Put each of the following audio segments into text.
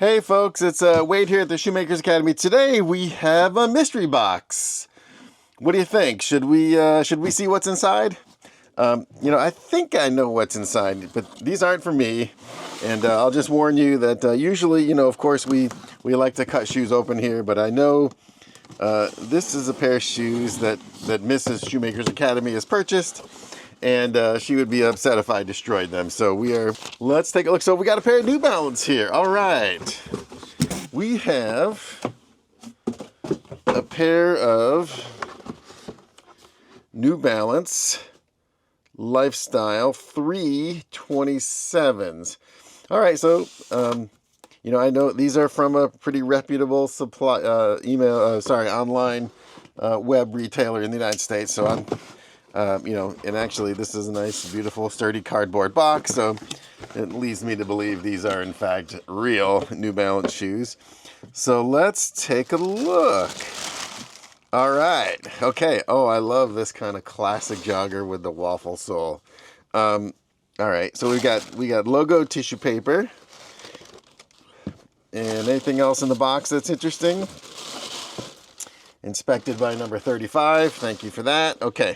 Hey folks, it's Wade here at the Shoemakers Academy. Today we have a mystery box. What do you think? Should we see what's inside? I think I know what's inside, but these aren't for me. And I'll just warn you that usually, of course, we like to cut shoes open here, but I know this is a pair of shoes that Mrs. Shoemakers Academy has purchased, and she would be upset if I destroyed them. So let's take a look. So we got a pair of New Balance here. All right. We have a pair of New Balance Lifestyle 327s. All right, so I know these are from a pretty reputable online web retailer in the United States. So I'm, and actually this is a nice, beautiful, sturdy cardboard box. So it leads me to believe these are in fact real New Balance shoes. So let's take a look. All right. Okay. Oh, I love this kind of classic jogger with the waffle sole. All right. So we got logo tissue paper. And anything else in the box that's interesting? Inspected by number 35. Thank you for that. Okay.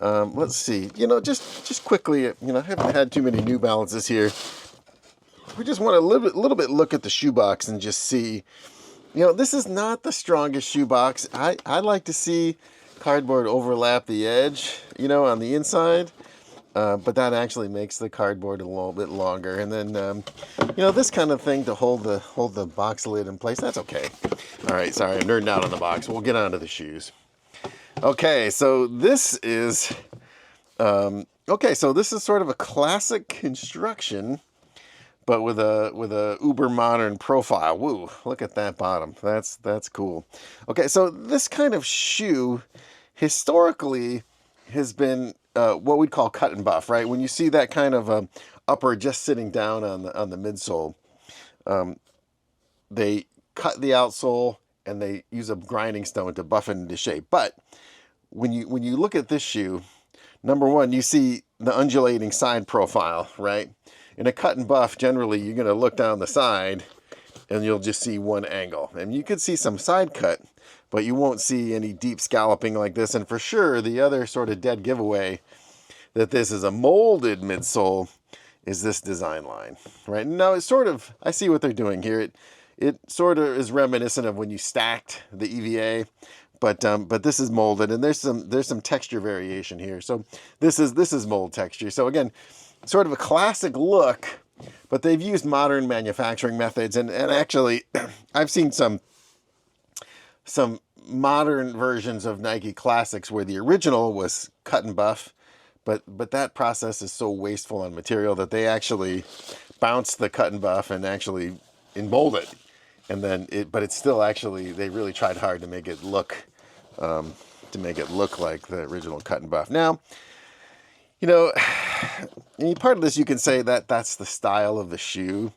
Let's see. Just quickly, I haven't had too many New Balances here. We just want to little bit look at the shoebox and just see. This is not the strongest shoebox. I like to see cardboard overlap the edge, on the inside. But that actually makes the cardboard a little bit longer. And then, this kind of thing to hold the box lid in place, that's okay. All right, sorry, I'm nerding out on the box. We'll get on to the shoes. Okay, so this is, sort of a classic construction, but with a uber modern profile. Woo, look at that bottom. That's cool. Okay, so this kind of shoe historically has been what we'd call cut and buff, right? When you see that kind of upper just sitting down on the midsole, they cut the outsole and they use a grinding stone to buff it into shape. But when you look at this shoe, number one, you see the undulating side profile, right? In a cut and buff, generally you're going to look down the side and you'll just see one angle. And you could see some side cut, but you won't see any deep scalloping like this. And for sure, the other sort of dead giveaway that this is a molded midsole is this design line, right? Now, it's sort of, I see what they're doing here. It sort of is reminiscent of when you stacked the EVA, but this is molded, and there's some texture variation here. So this is mold texture. So again, sort of a classic look, but they've used modern manufacturing methods, and actually, I've seen some modern versions of Nike Classics where the original was cut and buff, but that process is so wasteful on material that they actually bounce the cut and buff and actually mold it, and then but it's still actually, they really tried hard to make it look like the original cut and buff. Now, part of this you can say that that's the style of the shoe,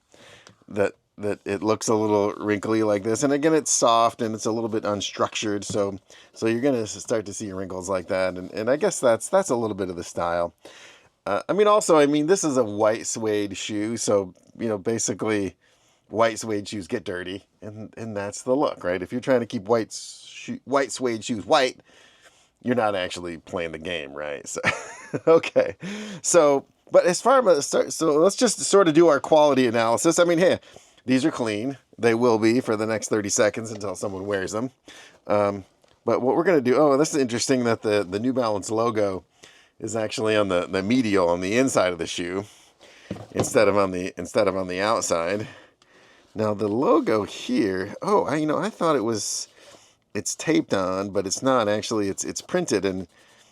that it looks a little wrinkly like this. And again, it's soft and it's a little bit unstructured. So you're going to start to see wrinkles like that. And I guess that's a little bit of the style. This is a white suede shoe. So, basically white suede shoes get dirty, and that's the look, right? If you're trying to keep white suede shoes white, you're not actually playing the game, right? So, okay. But as far as, so let's just sort of do our quality analysis. Hey, these are clean. They will be for the next 30 seconds until someone wears them. But what we're going to do, this is interesting that the New Balance logo is actually on the medial, on the inside of the shoe, instead of on the outside. Now the logo here, I thought it's taped on, but it's not actually. It's printed, and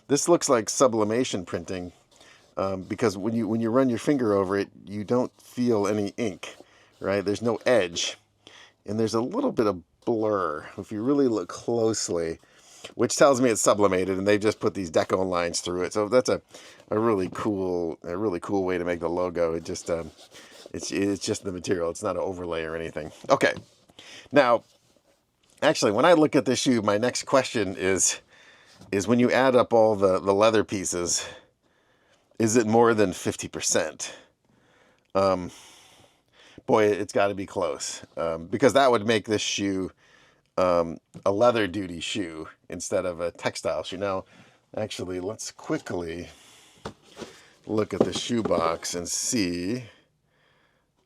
this looks like sublimation printing, because when you run your finger over it, you don't feel any ink, right? There's no edge, and there's a little bit of blur if you really look closely, which tells me it's sublimated, and they just put these deco lines through it. So that's a really cool way to make the logo. It just it's just the material. It's not an overlay or anything. Okay, now. Actually, when I look at this shoe, my next question is when you add up all the leather pieces, is it more than 50%? Boy, boy, it's got to be close, because that would make this shoe a leather duty shoe instead of a textile shoe. Now, actually, let's quickly look at the shoe box and see.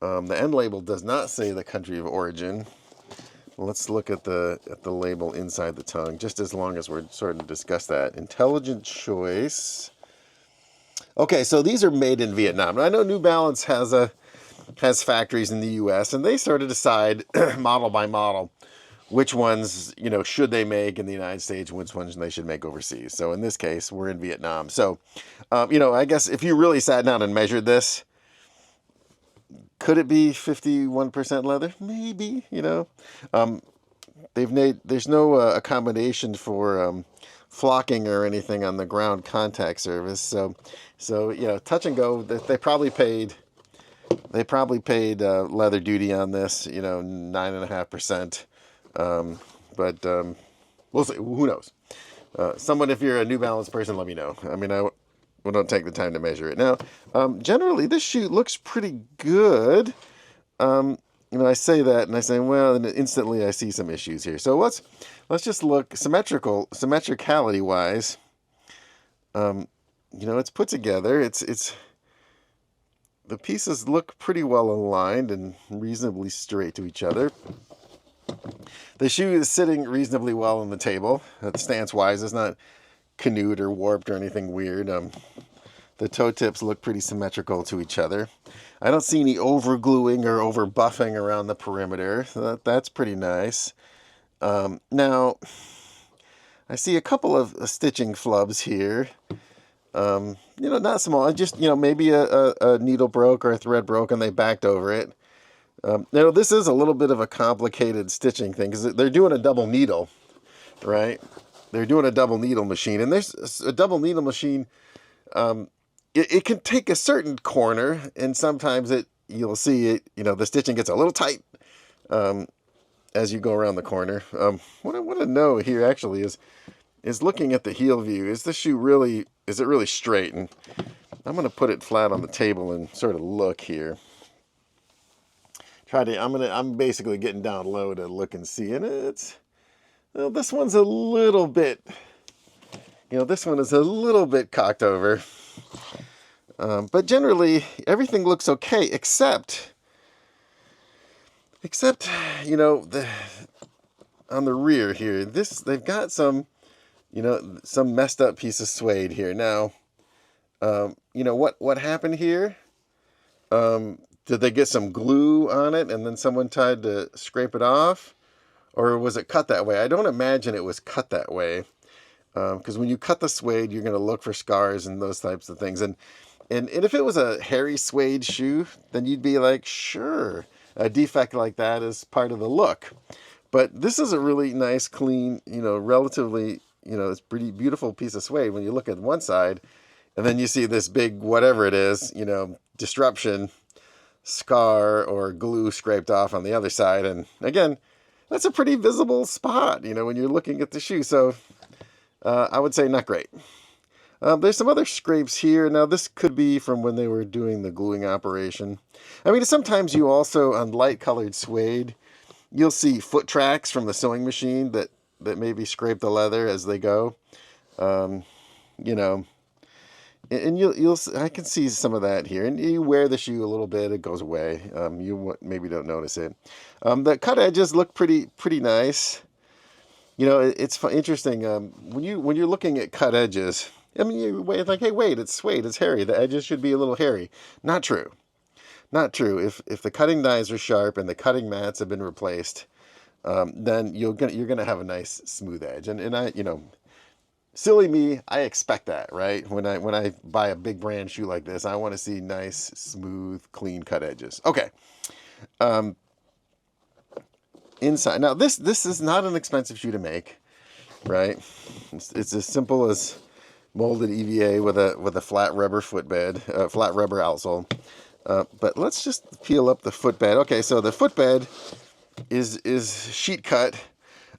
The end label does not say the country of origin. Let's look at the label inside the tongue, just as long as we're starting to discuss that. Intelligent choice. Okay, so these are made in Vietnam. I know New Balance has factories in the U.S., and they sort of decide model by model which ones, you know, should they make in the United States, which ones they should make overseas. So in this case, we're in Vietnam. So, you know, I guess if you really sat down and measured this, could it be 51% leather? Maybe, you know. There's no accommodation for flocking or anything on the ground contact surface. So you know, touch and go. They probably paid leather duty on this. You know, 9.5%. But we'll see. Who knows? Someone, if you're a New Balance person, let me know. I mean, we don't take the time to measure it. Now, generally, this shoe looks pretty good. You know, I say that, and I say, well, and instantly I see some issues here. So let's just look symmetricality wise. You know, it's put together. It's the pieces look pretty well aligned and reasonably straight to each other. The shoe is sitting reasonably well on the table. Stance wise, it's not canoed or warped or anything weird. The toe tips look pretty symmetrical to each other. I don't see any over gluing or over buffing around the perimeter. So that's pretty nice. Now, I see a couple of stitching flubs here. You know, not small. Just, you know, maybe a needle broke or a thread broke and they backed over it. Now, this is a little bit of a complicated stitching thing because they're doing a double needle, right? They're doing a double needle machine, and there's a double needle machine. It can take a certain corner, and sometimes you'll see it. You know, the stitching gets a little tight as you go around the corner. What I want to know here actually is looking at the heel view. Is it really straight? And I'm going to put it flat on the table and sort of look here. I'm basically getting down low to look and see, and well, this one's a little bit, you know, this one is a little bit cocked over. But generally, everything looks okay, except, you know, on the rear here, they've got some, you know, some messed up piece of suede here. Now, you know, what happened here? Did they get some glue on it and then someone tried to scrape it off? Or was it cut that way? I don't imagine it was cut that way. Because when you cut the suede, you're going to look for scars and those types of things. And if it was a hairy suede shoe, then you'd be like, sure, a defect like that is part of the look. But this is a really nice, clean, you know, relatively, you know, it's pretty beautiful piece of suede when you look at one side. And then you see this big, whatever it is, you know, disruption, scar or glue scraped off on the other side. And again, that's a pretty visible spot, you know, when you're looking at the shoe. So I would say not great. There's some other scrapes here. Now, this could be from when they were doing the gluing operation. I mean, sometimes you also, on light colored suede, you'll see foot tracks from the sewing machine that maybe scrape the leather as they go. You know, and I can see some of that here. And you wear the shoe a little bit, it goes away. You maybe don't notice it. The cut edges look pretty nice. You know, it's interesting. When you're looking at cut edges, I mean, you're like, hey, wait, it's suede, it's hairy. The edges should be a little hairy. Not true. Not true. If the cutting dies are sharp and the cutting mats have been replaced, then you're gonna have a nice smooth edge. And I, you know, silly me, I expect that, right? When I buy a big brand shoe like this, I want to see nice, smooth, clean cut edges. Okay. Inside. Now, this is not an expensive shoe to make, right? It's as simple as molded EVA with a flat rubber footbed, flat rubber outsole. But let's just peel up the footbed. Okay, so the footbed is sheet cut.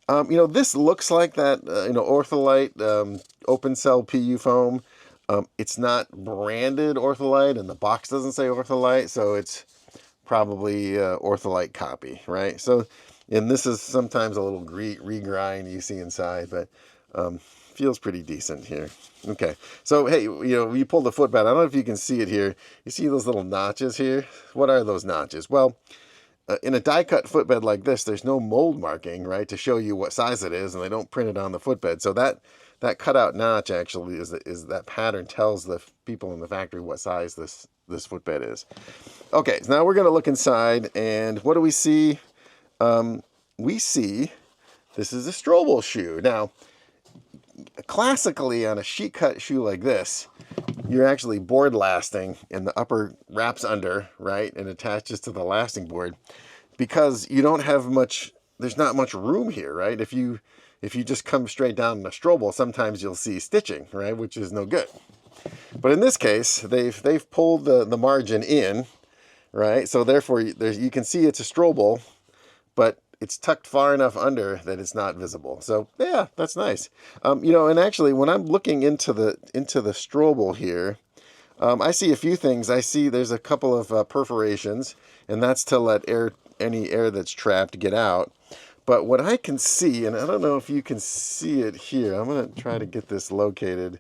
You know, this looks like that, you know, Ortholite open cell PU foam. It's not branded Ortholite, and the box doesn't say Ortholite, so it's probably Ortholite copy, right? So, and this is sometimes a little regrind you see inside, but feels pretty decent here. Okay, so hey, you pull the footbed. I don't know if you can see it here. You see those little notches here? What are those notches? Well, in a die-cut footbed like this, there's no mold marking, right, to show you what size it is, and they don't print it on the footbed. So that cutout notch actually is that pattern tells the people in the factory what size this footbed is. Okay, so now we're going to look inside, and what do we see? We see this is a Strobel shoe. Now, classically on a sheet cut shoe like this, you're actually board lasting, and the upper wraps under, right, and attaches to the lasting board, because you don't have much, there's not much room here, right? If you just come straight down in a Strobel, sometimes you'll see stitching, right, which is no good. But in this case, they've pulled the margin in, right? So therefore, you can see it's a Strobel, but it's tucked far enough under that it's not visible. So yeah, that's nice. And actually, when I'm looking into the Strobel here, I see a few things. I see there's a couple of perforations, and that's to let any air that's trapped get out. But what I can see, and I don't know if you can see it here, I'm going to try to get this located.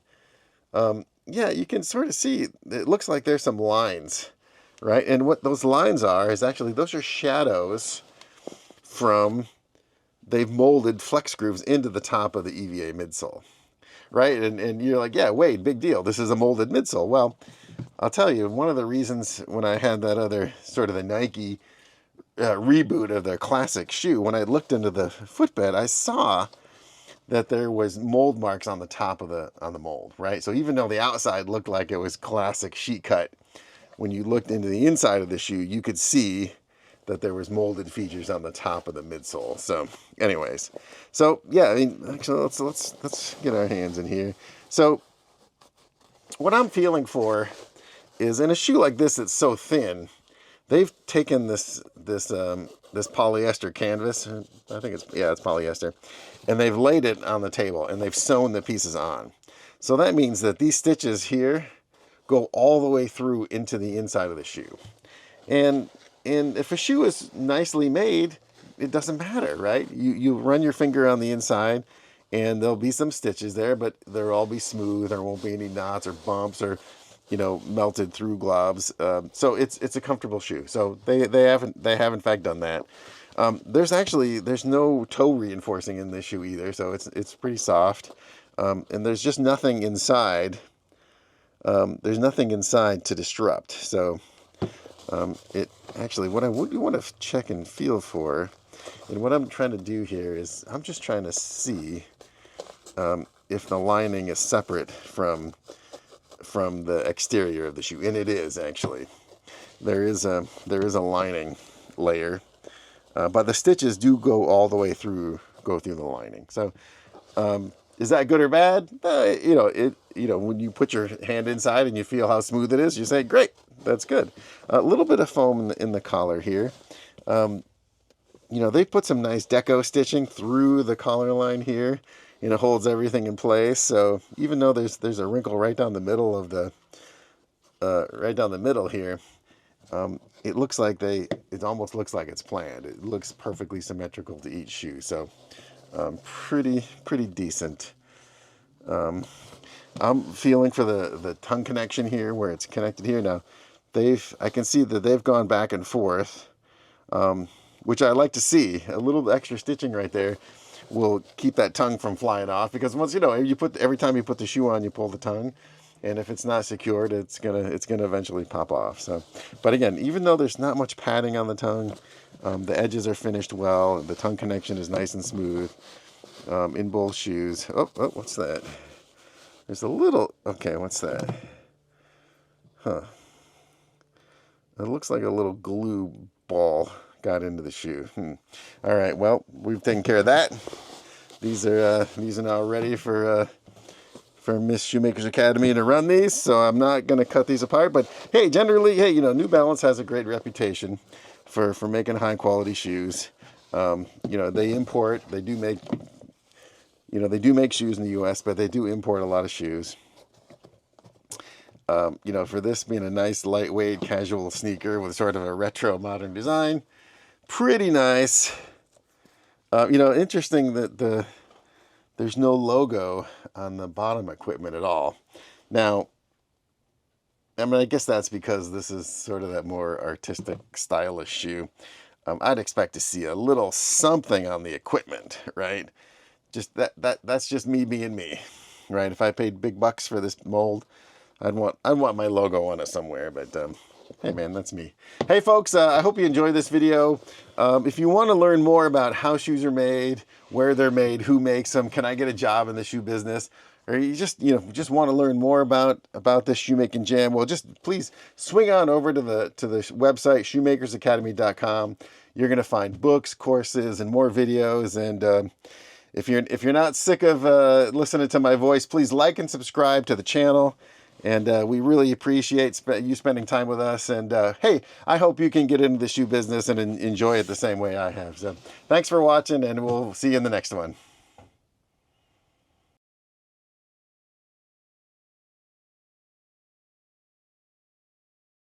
Yeah, you can sort of see, it looks like there's some lines, right? And what those lines are is actually, those are shadows from, they've molded flex grooves into the top of the EVA midsole, right? And you're like, yeah, Wade, big deal. This is a molded midsole. Well, I'll tell you, one of the reasons when I had that other sort of the Nike reboot of their classic shoe, when I looked into the footbed, I saw that there was mold marks on the top of the mold, right? So even though the outside looked like it was classic sheet cut, when you looked into the inside of the shoe, you could see that there was molded features on the top of the midsole. So anyways, so yeah, I mean, actually let's get our hands in here. So what I'm feeling for is, in a shoe like this that's so thin, they've taken this polyester canvas, I think it's polyester, and they've laid it on the table, and they've sewn the pieces on. So that means that these stitches here go all the way through into the inside of the shoe. And if a shoe is nicely made, it doesn't matter, right? You run your finger on the inside, and there'll be some stitches there, but they'll all be smooth. There won't be any knots or bumps or, melted through globs. So it's a comfortable shoe. So they have in fact done that. There's no toe reinforcing in this shoe either, so it's pretty soft. And there's just nothing inside. There's nothing inside to disrupt. So it actually, what I would want to check and feel for, and what I'm trying to do here is, I'm just trying to see if the lining is separate from the exterior of the shoe, and it is actually. There is a lining layer, but the stitches do go all the way through, the lining. So is that good or bad? When you put your hand inside and you feel how smooth it is, you say, great, that's good. A little bit of foam in the collar here. They put some nice deco stitching through the collar line here, and it holds everything in place. So even though there's a wrinkle right down the middle of the here, it looks like it almost looks like it's planned. It looks perfectly symmetrical to each shoe. So pretty decent. I'm feeling for the tongue connection here, where it's connected here. Now I can see that they've gone back and forth, which I like to see. A little extra stitching right there will keep that tongue from flying off, because once every time you put the shoe on, you pull the tongue, and if it's not secured, it's gonna eventually pop off. So, but again, even though there's not much padding on the tongue, the edges are finished well. The tongue connection is nice and smooth in both shoes. Oh, what's that? There's a little. Okay, what's that? Huh. It looks like a little glue ball got into the shoe. All right, well, we've taken care of that. These are now ready for Miss Shoemaker's Academy to run these, so I'm not going to cut these apart. But hey, generally, New Balance has a great reputation for making high quality shoes. They import. They do make shoes in the U.S., but they do import a lot of shoes. You know, for this being a nice lightweight casual sneaker with sort of a retro modern design, pretty nice. You know, interesting that there's no logo on the bottom equipment at all. Now, I mean, I guess that's because this is sort of that more artistic, stylish shoe. I'd expect to see a little something on the equipment, right? Just that's just me being me, right? If I paid big bucks for this mold, I'd want my logo on it somewhere. But hey, man, that's me. Hey, folks, I hope you enjoyed this video. If you want to learn more about how shoes are made, where they're made, who makes them, can I get a job in the shoe business, or you just want to learn more about this shoemaking jam, well, just please swing on over to the website shoemakersacademy.com. You're going to find books, courses, and more videos. And if you're not sick of listening to my voice, please like and subscribe to the channel. And we really appreciate you spending time with us. And hey, I hope you can get into the shoe business and enjoy it the same way I have. So thanks for watching, and we'll see you in the next one.